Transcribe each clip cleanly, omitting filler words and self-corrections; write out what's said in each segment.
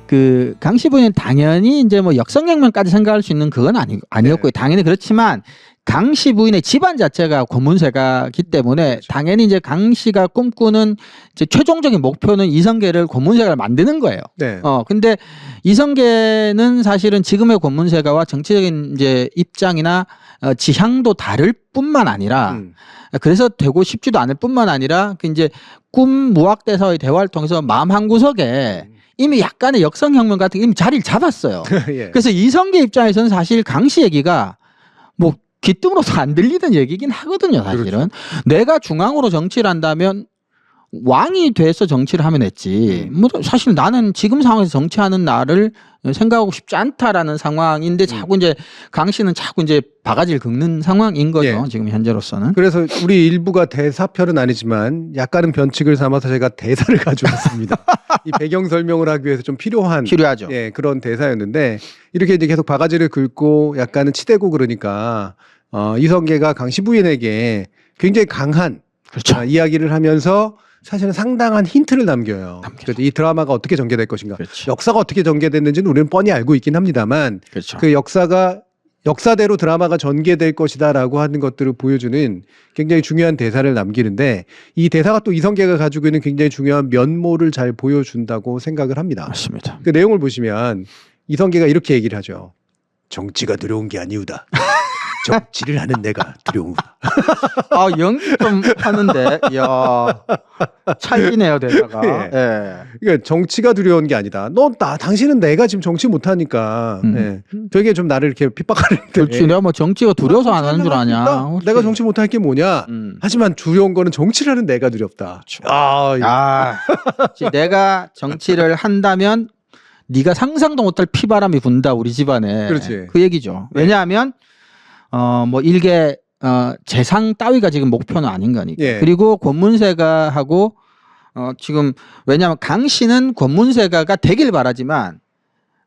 그 강씨 부인은 당연히 이제 뭐 역성혁명까지 생각할 수 있는 그건 아니었고요. 당연히 그렇지만 강씨 부인의 집안 자체가 고문세가기 때문에 그렇죠. 당연히 이제 강씨가 꿈꾸는 이제 최종적인 목표는 이성계를 고문세가를 만드는 거예요. 네. 근데 이성계는 사실은 지금의 고문세가와 정치적인 이제 입장이나 지향도 다를 뿐만 아니라 그래서 되고 싶지도 않을 뿐만 아니라 그 이제 꿈 무학대사의 대화를 통해서 마음 한구석에 이미 약간의 역성혁명 같은 게 이미 자리를 잡았어요. 예. 그래서 이성계 입장에서는 사실 강씨 얘기가 뭐 귀뜸으로도 안 들리던 얘기긴 하거든요. 사실은 그렇죠. 내가 중앙으로 정치를 한다면 왕이 돼서 정치를 하면 했지. 뭐 사실 나는 지금 상황에서 정치하는 나를 생각하고 싶지 않다라는 상황인데 자꾸 이제 강 씨는 자꾸 이제 바가지를 긁는 상황인 거죠. 예. 지금 현재로서는. 그래서 우리 일부가 대사편은 아니지만 약간은 변칙을 삼아서 제가 대사를 가져왔습니다. 이 배경 설명을 하기 위해서 좀 필요하죠. 예, 그런 대사였는데 이렇게 이제 계속 바가지를 긁고 약간은 치대고 그러니까 이성계가 강씨 부인에게 굉장히 강한 그렇죠. 이야기를 하면서 사실은 상당한 힌트를 남겨요. 그래서 이 드라마가 어떻게 전개될 것인가. 그렇죠. 역사가 어떻게 전개됐는지는 우리는 뻔히 알고 있긴 합니다만 그렇죠. 그 역사가 역사대로 드라마가 전개될 것이다라고 하는 것들을 보여주는 굉장히 중요한 대사를 남기는데 이 대사가 또 이성계가 가지고 있는 굉장히 중요한 면모를 잘 보여준다고 생각을 합니다. 맞습니다. 그 내용을 보시면 이성계가 이렇게 얘기를 하죠. 정치가 두려운 게 아니우다. 정치를 하는 내가 두려우다. 연기 좀 하는데, 이야, 찰지네요, 대사가. 예. 예. 그러니까 정치가 두려운 게 아니다. 당신은 내가 지금 정치 못하니까 예. 되게 좀 나를 이렇게 핍박하는데. 그렇지. 내가 뭐 정치가 두려워서 안 하는 줄 아냐. 내가 정치 못할 게 뭐냐. 하지만 두려운 거는 정치를 하는 내가 두렵다. 내가 정치를 한다면 네가 상상도 못할 피바람이 분다 우리 집안에. 그렇지. 그 얘기죠. 왜냐하면 뭐 일개 재상 따위가 지금 목표는 아닌 거니까. 예. 그리고 권문세가 하고 지금 왜냐하면 강 씨는 권문세가가 되길 바라지만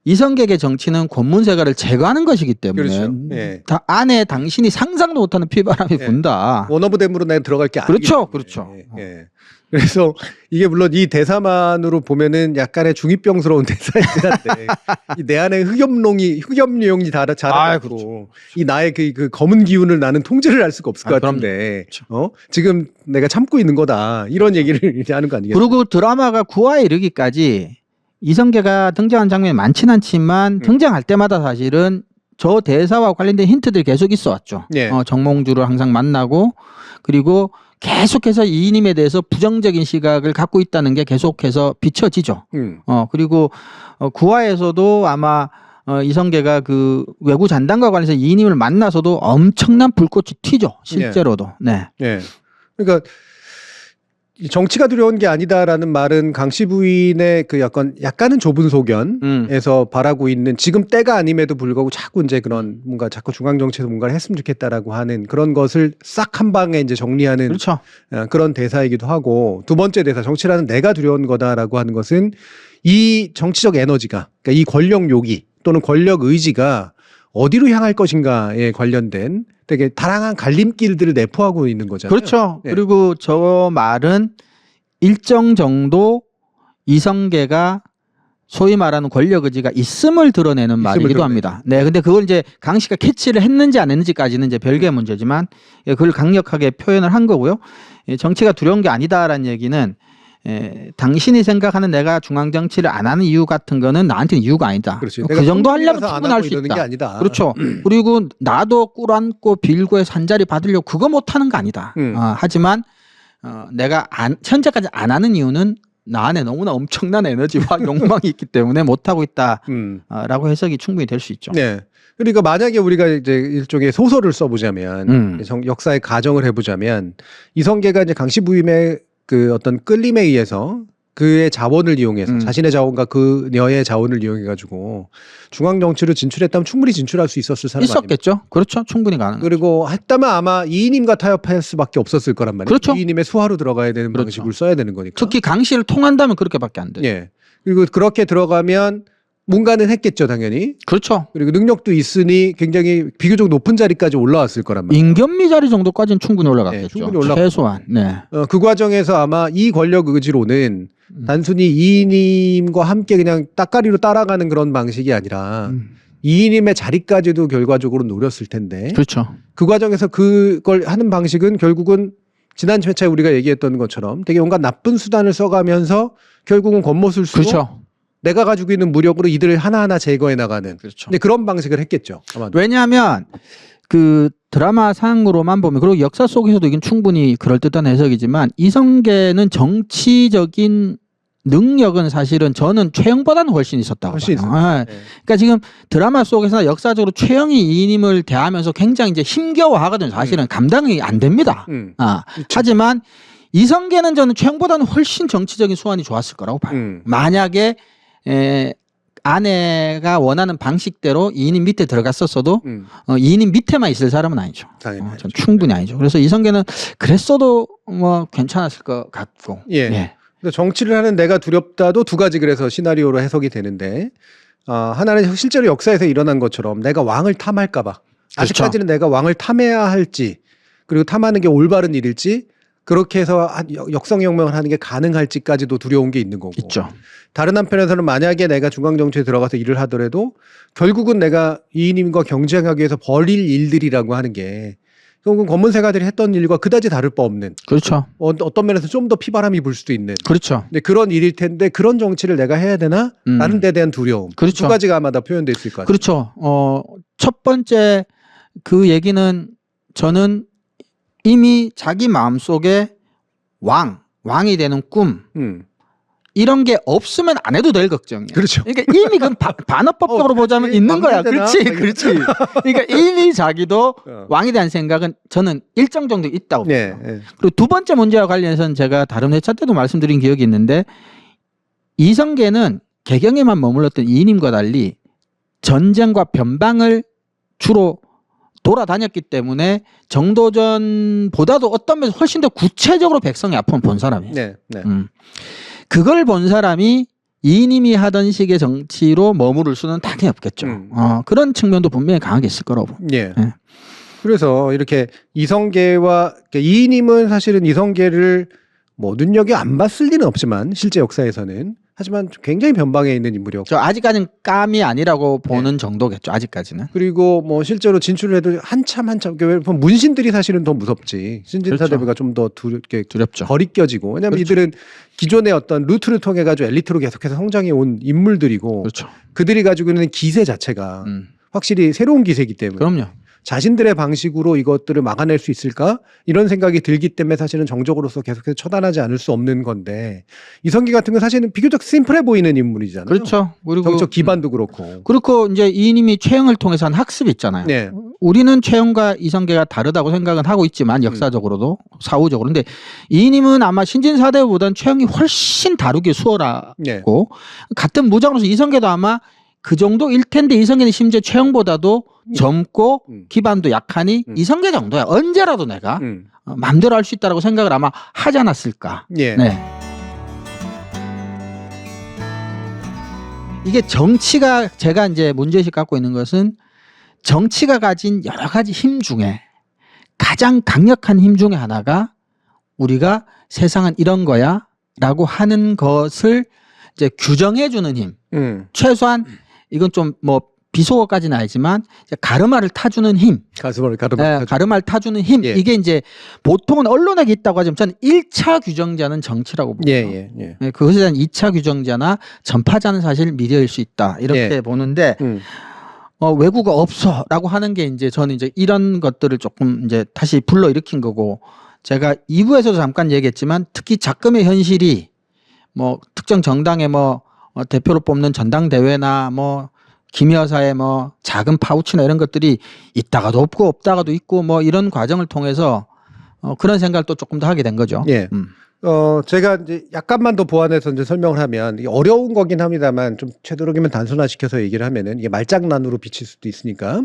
이성계의 정치는 권문세가를 제거하는 것이기 때문에 그렇죠. 예. 안에 당신이 상상도 못하는 피바람이 분다. 원어브댐으로 내가 들어갈 게 아니에요. 그렇죠, 그렇죠. 예. 그래서 이게 물론 이 대사만으로 보면은 약간의 중이병스러운 대사이긴 한데 내 안에 흑염룡이 자라고 이 나의 그 검은 기운을 나는 통제를 할 수가 없을 것 같은데 지금 내가 참고 있는 거다 이런 얘기를 이제 하는 거 아니겠어요? 그리고 드라마가 9화에 이르기까지 이성계가 등장한 장면이 많진 않지만 등장할 때마다 사실은 저 대사와 관련된 힌트들이 계속 있어 왔죠. 예. 정몽주를 항상 만나고 그리고 계속해서 이인임에 대해서 부정적인 시각을 갖고 있다는 게 계속해서 비춰지죠. 그리고 9화에서도 아마 이성계가 그 외구 잔당과 관련해서 이인임을 만나서도 엄청난 불꽃이 튀죠. 실제로도. 네. 예. 그러니까 정치가 두려운 게 아니다라는 말은 강씨 부인의 그 약간은 좁은 소견에서 바라고 있는 지금 때가 아님에도 불구하고 자꾸 이제 그런 뭔가 자꾸 중앙 정치에서 뭔가를 했으면 좋겠다라고 하는 그런 것을 싹 한 방에 이제 정리하는 그렇죠. 그런 대사이기도 하고 두 번째 대사 정치라는 내가 두려운 거다라고 하는 것은 이 정치적 에너지가 그러니까 이 권력 요기 또는 권력 의지가 어디로 향할 것인가에 관련된 되게 다양한 갈림길들을 내포하고 있는 거잖아요. 그렇죠. 네. 그리고 저 말은 일정 정도 이성계가 소위 말하는 권력 의지가 있음을 드러내는 말이기도 합니다. 네, 근데 그걸 이제 강 씨가 캐치를 했는지 안 했는지까지는 이제 별개의 문제지만 그걸 강력하게 표현을 한 거고요. 정치가 두려운 게 아니다라는 얘기는 당신이 생각하는 내가 중앙 정치를 안 하는 이유 같은 거는 나한테는 이유가 아니다. 그렇지. 그 정도 하려면 충분할 수 있다. 게 아니다. 그렇죠. 그리고 나도 꿀 안고 빌고의 산자리 받으려고 그거 못하는 거 아니다. 하지만 내가 현재까지 안 하는 이유는 나 안에 너무나 엄청난 에너지와 욕망이 있기 때문에 못하고 있다라고 해석이 충분히 될 수 있죠. 네. 그러니까 만약에 우리가 이제 일종의 소설을 써보자면 역사의 가정을 해보자면 이성계가 이제 강씨 부인의 그 어떤 끌림에 의해서 그의 자원을 이용해서 자신의 자원과 그녀의 자원을 이용해 가지고 중앙 정치로 진출했다면 충분히 진출할 수 있었을 사람 있었겠죠. 아닙니까? 그렇죠. 충분히 가능. 그리고 했다면 아마 이인임과 타협할 수밖에 없었을 거란 말이에요. 그렇죠. 이인임의 수하로 들어가야 되는 방식을 써야 되는 거니까. 특히 강 씨를 통한다면 그렇게밖에 안 돼요. 예. 그리고 그렇게 들어가면 뭔가는 했겠죠, 당연히. 그렇죠. 그리고 능력도 있으니 굉장히 비교적 높은 자리까지 올라왔을 거란 말이에요. 임견미 자리 정도까지는 충분히 올라갔겠죠. 네, 충분히 올라갔고. 최소한. 네. 그 과정에서 아마 이 권력 의지로는 단순히 이인임과 함께 그냥 따까리로 따라가는 그런 방식이 아니라 이인임의 자리까지도 결과적으로 노렸을 텐데 그렇죠. 그 과정에서 그걸 하는 방식은 결국은 지난 회차에 우리가 얘기했던 것처럼 되게 온갖 나쁜 수단을 써가면서 결국은 겉모술수로 그렇죠. 내가 가지고 있는 무력으로 이들을 하나하나 제거해 나가는 그렇죠. 근데 그런 방식을 했겠죠. 아마도. 왜냐하면 그 드라마 상으로만 보면 그리고 역사 속에서도 이건 충분히 그럴듯한 해석이지만 이성계는 정치적인 능력은 사실은 저는 최영보다는 훨씬 있었다고 훨씬 봐요. 있었죠. 예. 네. 그러니까 지금 드라마 속에서 역사적으로 최영이 이인임을 대하면서 굉장히 이제 힘겨워하거든요. 사실은 감당이 안 됩니다. 그렇죠. 하지만 이성계는 저는 최영보다는 훨씬 정치적인 수완이 좋았을 거라고 봐요. 만약에 아내가 원하는 방식대로 이인임 밑에 들어갔었어도 이인임 밑에만 있을 사람은 아니죠. 당연히 전 충분히 아니죠. 그래서 이성계는 그랬어도 뭐 괜찮았을 것 같고. 예. 그래서 정치를 하는 내가 두렵다도 두 가지 그래서 시나리오로 해석이 되는데 하나는 실제로 역사에서 일어난 것처럼 내가 왕을 탐할까봐 아직까지는 내가 왕을 탐해야 할지 그리고 탐하는 게 올바른 일일지 그렇게 해서 역성혁명을 하는 게 가능할지까지도 두려운 게 있는 거고 있죠. 다른 한편에서는 만약에 내가 중앙정치에 들어가서 일을 하더라도 결국은 내가 이인임과 경쟁하기 위해서 벌일 일들이라고 하는 게 결국은 검은세가들이 했던 일과 그다지 다를 바 없는 그렇죠. 어떤 면에서 좀 더 피바람이 불 수도 있는 그렇죠. 근데 그런 일일 텐데 그런 정치를 내가 해야 되나? 라는 데 대한 두려움. 그렇죠. 두 가지가 아마 다 표현돼 있을 것 같아요. 그렇죠. 첫 번째 그 저는 이미 자기 마음속에 왕이 되는 꿈 이런 게 없으면 안 해도 될 걱정이에요. 그렇죠. 그러니까 이미 그 반어법적으로 보자면 있는 거야. 그렇지. 그러니까 이미 자기도 왕에 대한 생각은 저는 일정 정도 있다고 봐요. 네. 그리고 두 번째 문제와 관련해서는 제가 다른 회차 때도 말씀드린 기억이 있는데 이성계는 개경에만 머물렀던 이인임과 달리 전쟁과 변방을 주로 돌아다녔기 때문에 정도전보다도 어떤 면에서 훨씬 더 구체적으로 백성의 아픔을 본 사람이에요. 네. 그걸 본 사람이 이인임이 하던 식의 정치로 머무를 수는 당연히 없겠죠. 그런 측면도 분명히 강하게 있을 거라고 봅니다. 예. 그래서 이렇게 이성계와 이인임은 사실은 이성계를 뭐 눈여겨 안 봤을 리는 없지만 실제 역사에서는 하지만 굉장히 변방에 있는 인물이었고 아직까지는 깜이 아니라고 보는 정도겠죠. 아직까지는. 그리고 뭐 실제로 진출을 해도 한참 문신들이 사실은 더 무섭지. 신진사 대비가 좀 더 두렵죠. 거리껴지고 왜냐하면 그렇죠. 이들은 기존의 어떤 루트를 통해 가지고 엘리트로 계속해서 성장해 온 인물들이고 그렇죠. 그들이 가지고 있는 기세 자체가 확실히 새로운 기세이기 때문에 그럼요. 자신들의 방식으로 이것들을 막아낼 수 있을까 이런 생각이 들기 때문에 사실은 정적으로서 계속해서 처단하지 않을 수 없는 건데 이성계 같은 건 사실은 비교적 심플해 보이는 인물이잖아요. 그렇죠. 그리고 정적 기반도 그렇고. 그렇고 이제 이인임이 최영을 통해서 한 학습이 있잖아요. 네. 우리는 최영과 이성계가 다르다고 생각은 하고 있지만 역사적으로도 사후적으로. 근데 이인임은 아마 신진사대보다는 최영이 훨씬 다루기 수월하고 네. 같은 무장으로서 이성계도 아마 그 정도일 텐데 이성계는 심지어 최영보다도 젊고 기반도 약하니 이성계 정도야. 언제라도 내가 마음대로 할 수 있다라고 생각을 아마 하지 않았을까. 예. 네. 이게 정치가 제가 이제 문제의식 갖고 있는 것은 정치가 가진 여러 가지 힘 중에 가장 강력한 힘 중에 하나가 우리가 세상은 이런 거야 라고 하는 것을 이제 규정해주는 힘. 최소한 이건 좀 뭐 비속어까지는 아니지만 가르마를 타주는 힘. 가르마를 타주는 힘. 예. 이게 이제 보통은 언론에게 있다고 하지만 저는 1차 규정자는 정치라고 봅니다. 예. 그것에 대한 2차 규정자나 전파자는 사실 미디어일 수 있다. 이렇게 보는데 외국어 없어라고 하는 게 이제 저는 이제 이런 것들을 조금 이제 다시 불러일으킨 거고 제가 2부에서도 잠깐 얘기했지만 특히 작금의 현실이 뭐 특정 정당의 뭐 대표로 뽑는 전당대회나 뭐 김여사의 뭐 작은 파우치나 이런 것들이 있다가도 없고 없다가도 있고 뭐 이런 과정을 통해서 그런 생각을 또 조금 더 하게 된 거죠. 예. 제가 이제 약간만 더 보완해서 이제 설명을 하면 이게 어려운 거긴 합니다만 좀 되도록이면 단순화시켜서 얘기를 하면은 이게 말장난으로 비칠 수도 있으니까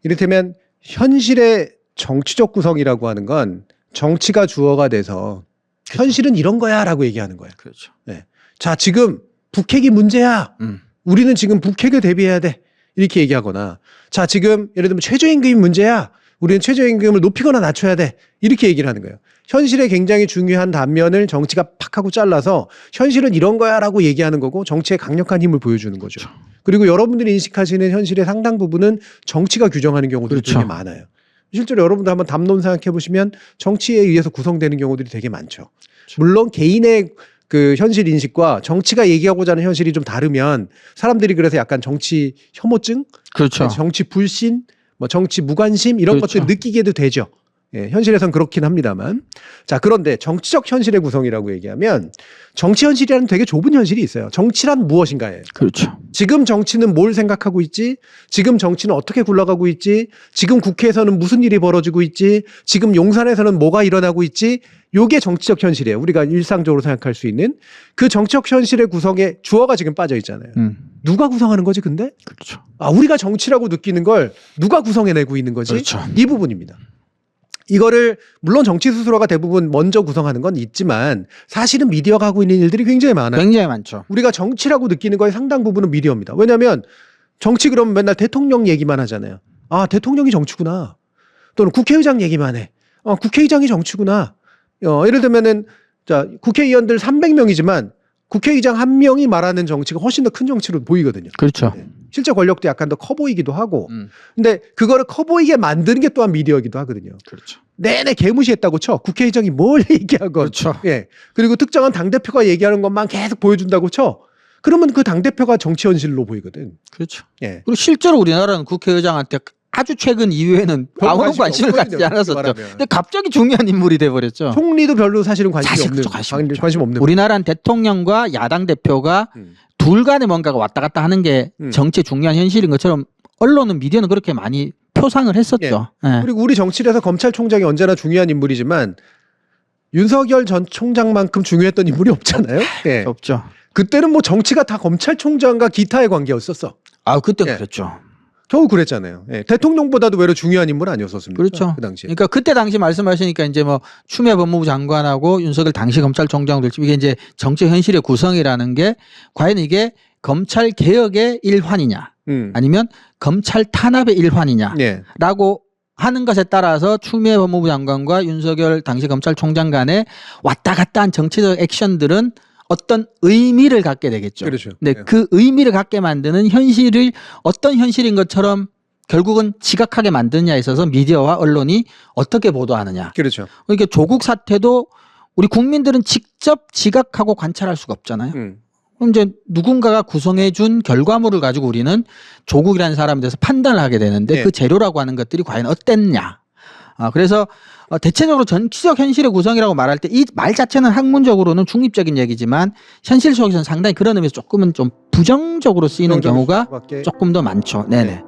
이를테면 현실의 정치적 구성이라고 하는 건 정치가 주어가 돼서 현실은 이런 거야라고 얘기하는 거예요. 그렇죠. 네. 자, 지금 북핵이 문제야. 우리는 지금 북핵에 대비해야 돼. 이렇게 얘기하거나 자 지금 예를 들면 최저임금이 문제야. 우리는 최저임금을 높이거나 낮춰야 돼. 이렇게 얘기를 하는 거예요. 현실에 굉장히 중요한 단면을 정치가 팍 하고 잘라서 현실은 이런 거야 라고 얘기하는 거고 정치의 강력한 힘을 보여주는 거죠. 그리고 여러분들이 인식하시는 현실의 상당 부분은 정치가 규정하는 경우들이 그렇죠. 되게 많아요. 실제로 여러분들 한번 담론 생각해 보시면 정치에 의해서 구성되는 경우들이 되게 많죠. 물론 개인의 그 현실 인식과 정치가 얘기하고자 하는 현실이 좀 다르면 사람들이 그래서 약간 정치 혐오증, 그렇죠. 정치 불신, 뭐 정치 무관심 이런 그렇죠. 것들을 느끼게도 되죠. 예, 현실에선 그렇긴 합니다만. 자, 그런데 정치적 현실의 구성이라고 얘기하면 정치 현실이라는 되게 좁은 현실이 있어요. 정치란 무엇인가예요. 그렇죠. 지금 정치는 뭘 생각하고 있지? 지금 정치는 어떻게 굴러가고 있지? 지금 국회에서는 무슨 일이 벌어지고 있지? 지금 용산에서는 뭐가 일어나고 있지? 요게 정치적 현실이에요. 우리가 일상적으로 생각할 수 있는 그 정치적 현실의 구성에 주어가 지금 빠져 있잖아요. 누가 구성하는 거지 근데? 그렇죠. 아, 우리가 정치라고 느끼는 걸 누가 구성해내고 있는 거지? 그렇죠. 이 부분입니다. 이거를 물론 정치 스스로가 대부분 먼저 구성하는 건 있지만 사실은 미디어가 하고 있는 일들이 굉장히 많아요. 굉장히 많죠. 우리가 정치라고 느끼는 거의 상당 부분은 미디어입니다. 왜냐하면 정치 그러면 맨날 대통령 얘기만 하잖아요. 아, 대통령이 정치구나. 또는 국회의장 얘기만 해. 국회의장이 정치구나. 예를 들면은 자, 국회의원들 300명이지만 국회의장 한 명이 말하는 정치가 훨씬 더 큰 정치로 보이거든요. 그렇죠. 네. 실제 권력도 약간 더 커 보이기도 하고. 근데 그거를 커 보이게 만드는 게 또한 미디어이기도 하거든요. 그렇죠. 내내 개무시했다고 쳐. 국회의장이 뭘 얘기하건. 그렇죠. 예. 그리고 특정한 당대표가 얘기하는 것만 계속 보여준다고 쳐. 그러면 그 당대표가 정치 현실로 보이거든. 그렇죠. 예. 그리고 실제로 우리나라는 국회의장한테 아주 최근 이후에는 별로 아무런 관심을 없거든요, 갖지 않았었죠. 말하면. 근데 갑자기 중요한 인물이 돼버렸죠. 총리도 별로 사실은 관심이 사실 없는. 관심 없는. 우리나라는 대통령과 야당 대표가 음. 둘 간에 뭔가가 왔다 갔다 하는 게 정치의 중요한 현실인 것처럼 언론은 미디어는 그렇게 많이 표상을 했었죠. 예. 그리고 우리 정치에서 검찰총장이 언제나 중요한 인물이지만 윤석열 전 총장만큼 중요했던 인물이 없잖아요. 예. 없죠. 그때는 뭐 정치가 다 검찰총장과 기타의 관계였었어. 아, 그때 예. 그랬죠. 겨우 그랬잖아요. 예. 대통령보다도 외로 중요한 인물 아니었었습니까? 그렇죠. 그 당시에. 그러니까 그때 당시 말씀하시니까 이제 뭐 추미애 법무부 장관하고 윤석열 당시 검찰총장 될지 이게 이제 정치 현실의 구성이라는 게 과연 이게 검찰 개혁의 일환이냐 아니면 검찰 탄압의 일환이냐라고 예. 하는 것에 따라서 추미애 법무부 장관과 윤석열 당시 검찰총장 간에 왔다 갔다 한 정치적 액션들은 어떤 의미를 갖게 되겠죠. 그렇죠. 근데 예. 그 의미를 갖게 만드는 현실을 어떤 현실인 것처럼 결국은 지각하게 만드느냐에 있어서 미디어와 언론이 어떻게 보도하느냐. 그렇죠. 그러니까 조국 사태도 우리 국민들은 직접 지각하고 관찰할 수가 없잖아요. 그럼 이제 누군가가 구성해 준 결과물을 가지고 우리는 조국이라는 사람에 대해서 판단을 하게 되는데 네. 그 재료라고 하는 것들이 과연 어땠냐. 그래서 대체적으로 정치적 현실의 구성이라고 말할 때 이 말 자체는 학문적으로는 중립적인 얘기지만 현실 속에서는 상당히 그런 의미에서 조금은 좀 부정적으로 쓰이는 경우가 수밖에. 조금 더 많죠. 네네.